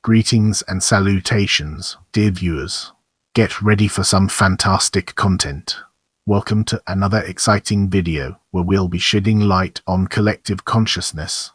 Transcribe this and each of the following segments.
Greetings and salutations, dear viewers. Get ready for some fantastic content. Welcome to another exciting video where we'll be shedding light on collective consciousness.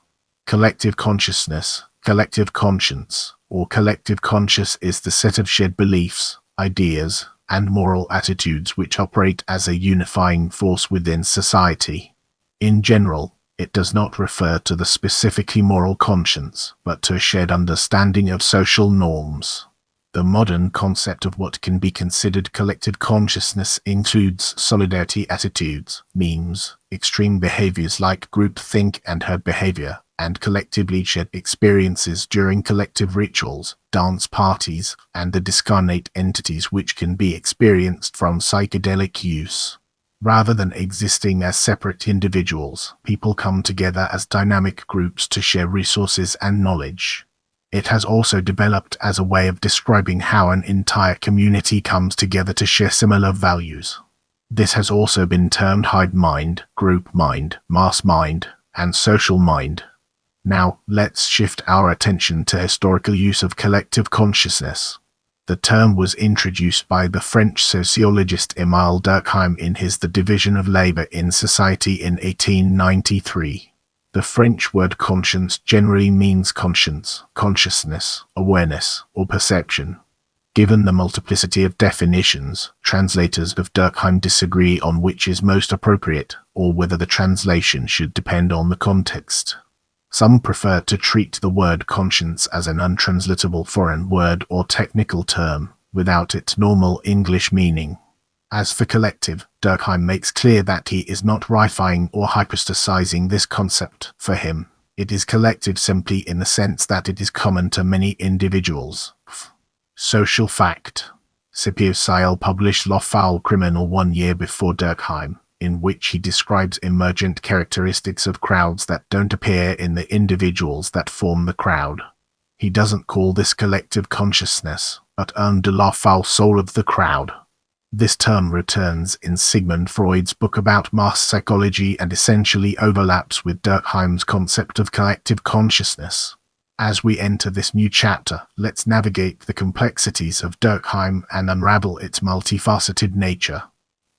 Collective consciousness, collective conscience, or collective conscious is the set of shared beliefs, ideas, and moral attitudes which operate as a unifying force within society. In general, it does not refer to the specifically moral conscience, but to a shared understanding of social norms. The modern concept of what can be considered collective consciousness includes solidarity attitudes, memes, extreme behaviors like groupthink and herd behavior, and collectively shared experiences during collective rituals, dance parties, and the discarnate entities which can be experienced from psychedelic use. Rather than existing as separate individuals, people come together as dynamic groups to share resources and knowledge. It has also developed as a way of describing how an entire community comes together to share similar values. This has also been termed hive mind, group mind, mass mind, and social mind. Now, let's shift our attention to historical use of collective consciousness. The term was introduced by the French sociologist Émile Durkheim in his The Division of Labor in Society in 1893. The French word conscience generally means conscience, consciousness, awareness, or perception. Given the multiplicity of definitions, translators of Durkheim disagree on which is most appropriate, or whether the translation should depend on the context. Some prefer to treat the word conscience as an untranslatable foreign word or technical term, without its normal English meaning. As for collective, Durkheim makes clear that he is not reifying or hypostasizing this concept. For him, it is collective simply in the sense that it is common to many individuals. Social fact. Scipio Seil published La Foule Criminal 1 year before Durkheim, in which he describes emergent characteristics of crowds that don't appear in the individuals that form the crowd. He doesn't call this collective consciousness, but un de la foule soul of the crowd. This term returns in Sigmund Freud's book about mass psychology and essentially overlaps with Durkheim's concept of collective consciousness. As we enter this new chapter, let's navigate the complexities of Durkheim and unravel its multifaceted nature.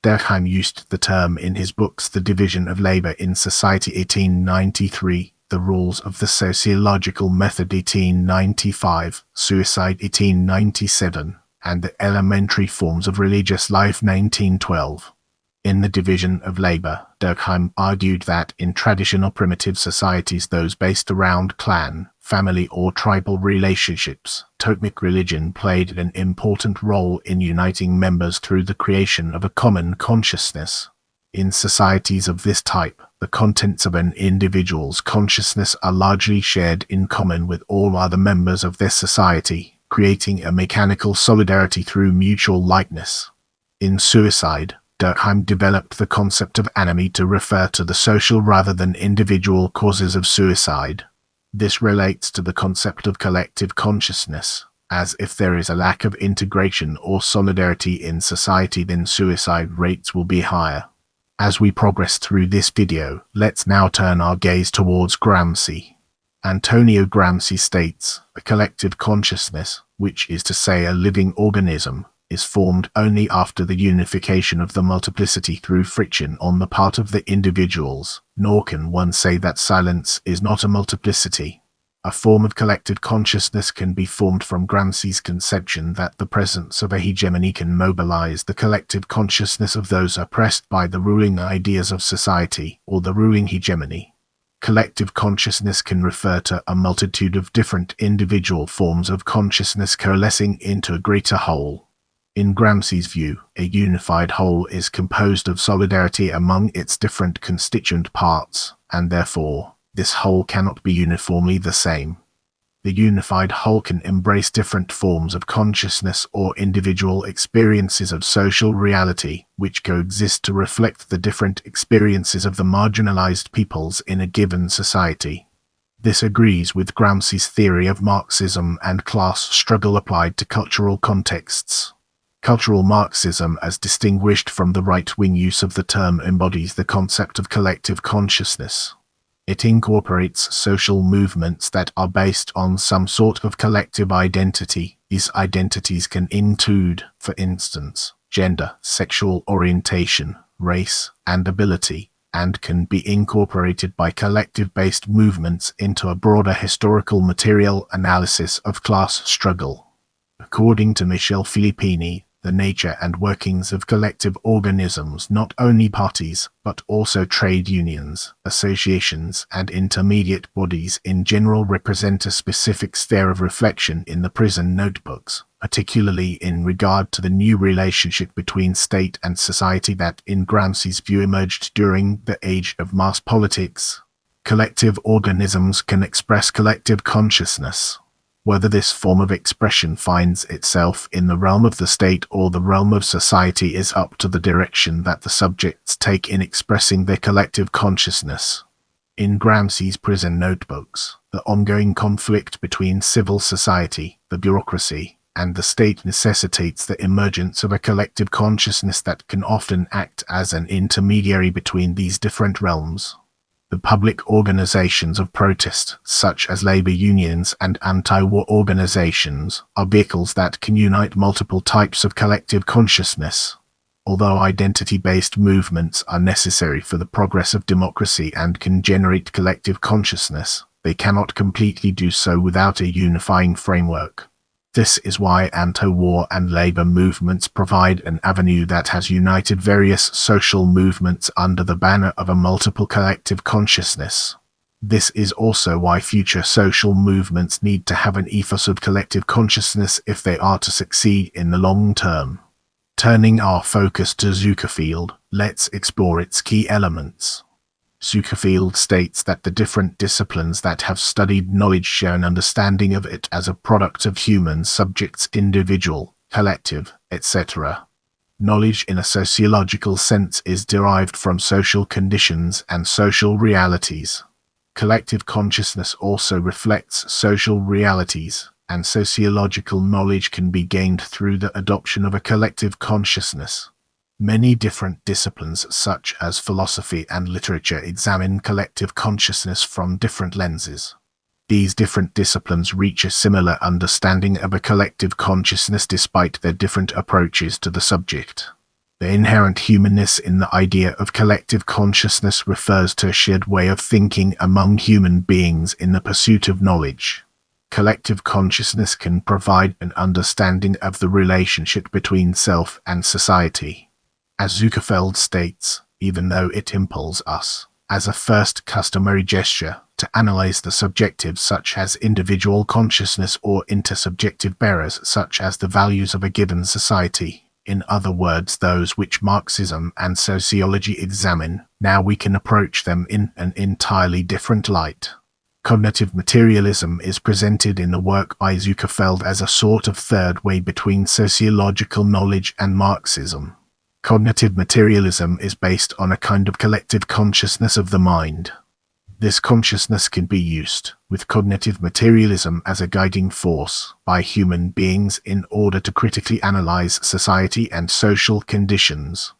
Durkheim used the term in his books The Division of Labor in Society 1893, The Rules of the Sociological Method 1895, Suicide 1897, and The Elementary Forms of Religious Life 1912. In The Division of Labor, Durkheim argued that in traditional primitive societies, those based around clan, family or tribal relationships, totemic religion played an important role in uniting members through the creation of a common consciousness. In societies of this type, the contents of an individual's consciousness are largely shared in common with all other members of their society, creating a mechanical solidarity through mutual likeness. In Suicide, Durkheim developed the concept of anomie to refer to the social rather than individual causes of suicide. This relates to the concept of collective consciousness, as if there is a lack of integration or solidarity in society, then suicide rates will be higher. As we progress through this video, let's now turn our gaze towards Gramsci. Antonio Gramsci states, a collective consciousness, which is to say a living organism, is formed only after the unification of the multiplicity through friction on the part of the individuals, nor can one say that silence is not a multiplicity. A form of collective consciousness can be formed from Gramsci's conception that the presence of a hegemony can mobilize the collective consciousness of those oppressed by the ruling ideas of society, or the ruling hegemony. Collective consciousness can refer to a multitude of different individual forms of consciousness coalescing into a greater whole. In Gramsci's view, a unified whole is composed of solidarity among its different constituent parts, and therefore, this whole cannot be uniformly the same. The unified whole can embrace different forms of consciousness or individual experiences of social reality, which coexist to reflect the different experiences of the marginalized peoples in a given society. This agrees with Gramsci's theory of Marxism and class struggle applied to cultural contexts. Cultural Marxism, as distinguished from the right-wing use of the term, embodies the concept of collective consciousness. It incorporates social movements that are based on some sort of collective identity. These identities can include, for instance, gender, sexual orientation, race, and ability, and can be incorporated by collective-based movements into a broader historical material analysis of class struggle. According to Michel Filippini, the nature and workings of collective organisms, not only parties, but also trade unions, associations, and intermediate bodies in general, represent a specific sphere of reflection in the prison notebooks, particularly in regard to the new relationship between state and society that, in Gramsci's view, emerged during the age of mass politics. Collective organisms can express collective consciousness. Whether this form of expression finds itself in the realm of the state or the realm of society is up to the direction that the subjects take in expressing their collective consciousness. In Gramsci's prison notebooks, the ongoing conflict between civil society, the bureaucracy, and the state necessitates the emergence of a collective consciousness that can often act as an intermediary between these different realms. The public organizations of protest, such as labor unions and anti-war organizations, are vehicles that can unite multiple types of collective consciousness. Although identity-based movements are necessary for the progress of democracy and can generate collective consciousness, they cannot completely do so without a unifying framework. This is why anti-war and labor movements provide an avenue that has united various social movements under the banner of a multiple collective consciousness. This is also why future social movements need to have an ethos of collective consciousness if they are to succeed in the long term. Turning our focus to Zuckerfield, let's explore its key elements. Zuckerfield states that the different disciplines that have studied knowledge share an understanding of it as a product of human subjects, individual, collective, etc. Knowledge in a sociological sense is derived from social conditions and social realities. Collective consciousness also reflects social realities, and sociological knowledge can be gained through the adoption of a collective consciousness. Many different disciplines, such as philosophy and literature, examine collective consciousness from different lenses. These different disciplines reach a similar understanding of a collective consciousness despite their different approaches to the subject. The inherent humanness in the idea of collective consciousness refers to a shared way of thinking among human beings in the pursuit of knowledge. Collective consciousness can provide an understanding of the relationship between self and society. As Zuckerfield states, even though it impels us, as a first customary gesture, to analyze the subjective such as individual consciousness or intersubjective bearers such as the values of a given society, in other words those which Marxism and sociology examine, now we can approach them in an entirely different light. Cognitive materialism is presented in the work by Zuckerfield as a sort of third way between sociological knowledge and Marxism. Cognitive materialism is based on a kind of collective consciousness of the mind. This consciousness can be used, with cognitive materialism as a guiding force, by human beings in order to critically analyze society and social conditions.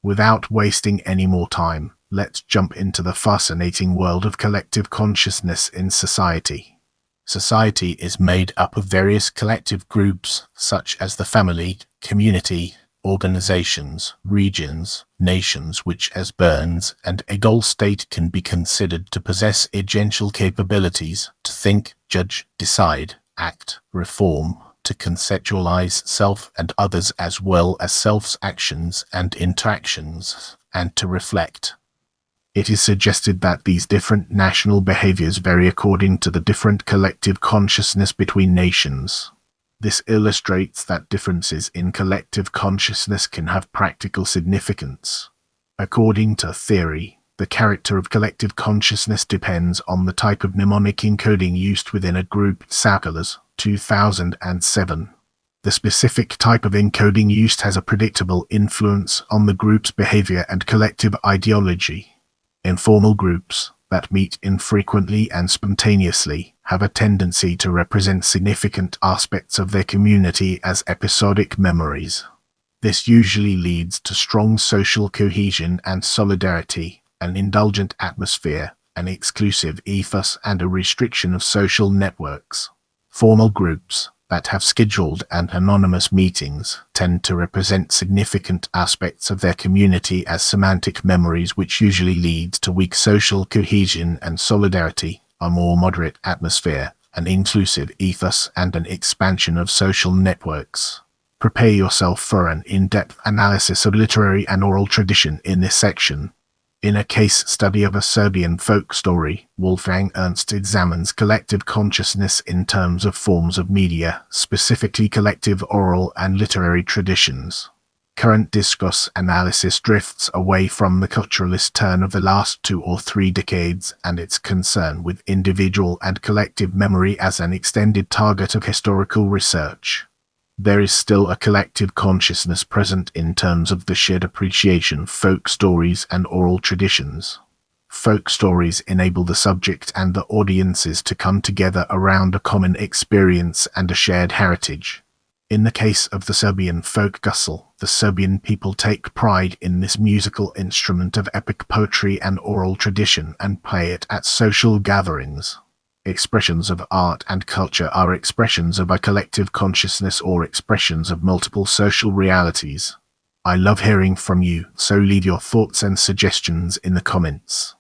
Without wasting any more time, let's jump into the fascinating world of collective consciousness in society. Society is made up of various collective groups, such as the family, community, organizations, regions, nations, which as Burns and Egol state can be considered to possess essential capabilities to think, judge, decide, act, reform, to conceptualize self and others as well as self's actions and interactions, and to reflect. It is suggested that these different national behaviors vary according to the different collective consciousness between nations. This illustrates that differences in collective consciousness can have practical significance. According to theory, the character of collective consciousness depends on the type of mnemonic encoding used within a group. Sakala's 2007. The specific type of encoding used has a predictable influence on the group's behavior and collective ideology. Informal groups that meet infrequently and spontaneously have a tendency to represent significant aspects of their community as episodic memories. This usually leads to strong social cohesion and solidarity, an indulgent atmosphere, an exclusive ethos, and a restriction of social networks. Formal groups that have scheduled and anonymous meetings tend to represent significant aspects of their community as semantic memories, which usually leads to weak social cohesion and solidarity. A more moderate atmosphere, an inclusive ethos, and an expansion of social networks. Prepare yourself for an in-depth analysis of literary and oral tradition in this section. In a case study of a Serbian folk story, Wolfgang Ernst examines collective consciousness in terms of forms of media, specifically collective oral and literary traditions. Current discourse analysis drifts away from the culturalist turn of the last 2 or 3 decades and its concern with individual and collective memory as an extended target of historical research. There is still a collective consciousness present in terms of the shared appreciation of folk stories and oral traditions. Folk stories enable the subject and the audiences to come together around a common experience and a shared heritage. In the case of the Serbian folk gussel, the Serbian people take pride in this musical instrument of epic poetry and oral tradition and play it at social gatherings. Expressions of art and culture are expressions of a collective consciousness or expressions of multiple social realities. I love hearing from you, so leave your thoughts and suggestions in the comments.